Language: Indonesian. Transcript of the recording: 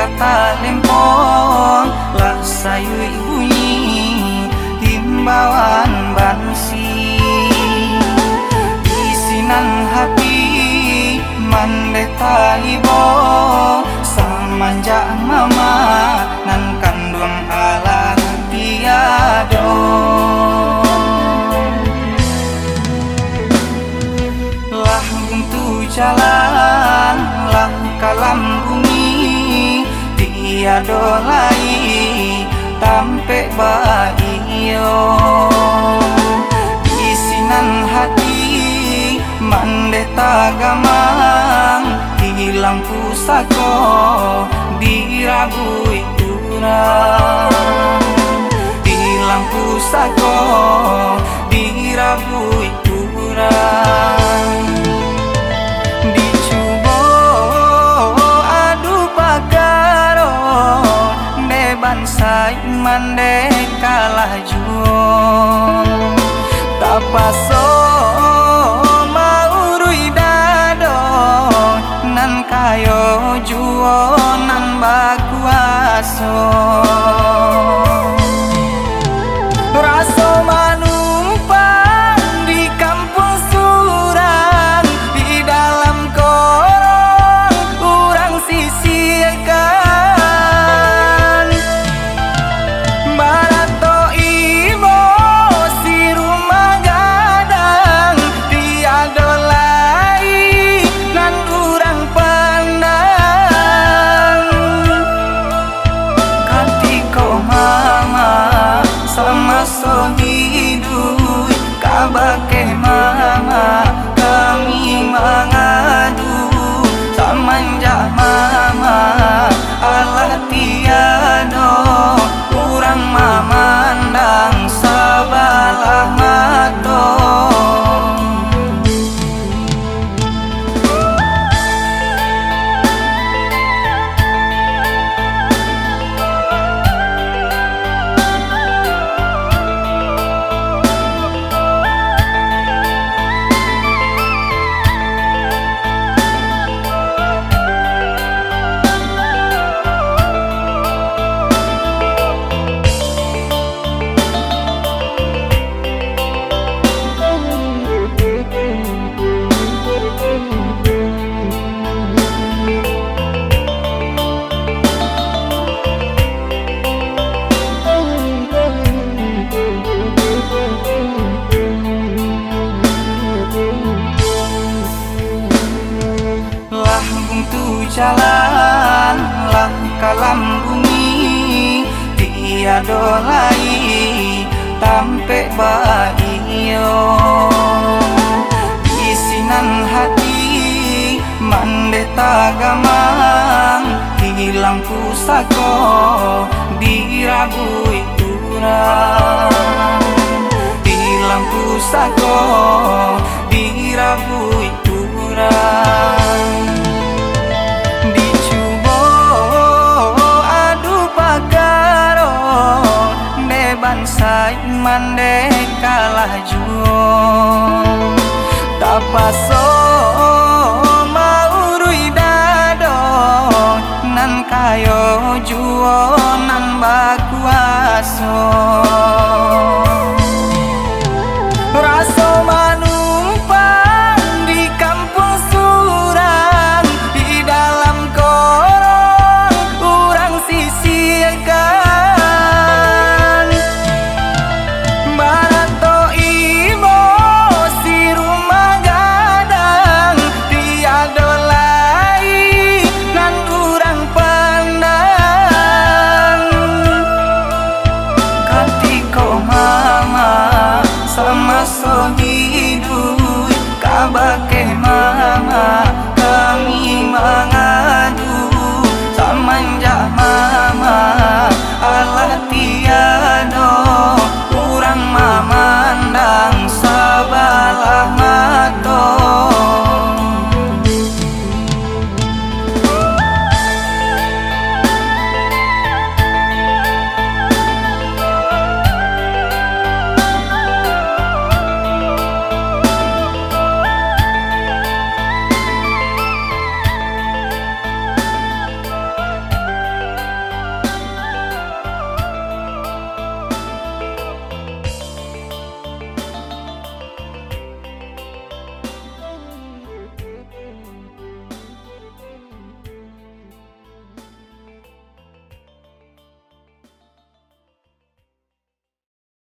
kata lempong lah sayui bunyi himbauan bansi isinan hati mandeta ibo samanja mama nan kandung ala tiado lah buntu jalan lah kalam bumi tiado lai tampe baio isinan hati mandeta gamang hilang pusako dirabui urang hilang pusako dirabui urang dicubo adu pagaro beban sai mande kalah juo tapaso nan kayo juo nan bakuaso raso manumpang di kampung surang di dalam korong urang sisirkan barato ibo si rumah gadang tiado lai nan urang pandang katiko mama sama so hidup kabake mama kami mengadu samanja mama Allah tiado urang mamandang sabalah mato jalan lah kalam bumi tiado lai tampe baio isinan hati mandeta gamang hilang pusako dirabui urang hilang pusako dirabui urang sai mande kalah juo tapaso maurui dado nan kayo juo nan bakuaso raso manumpang di kampung surang di dalam korong urang sisirkan sama so hidup kabake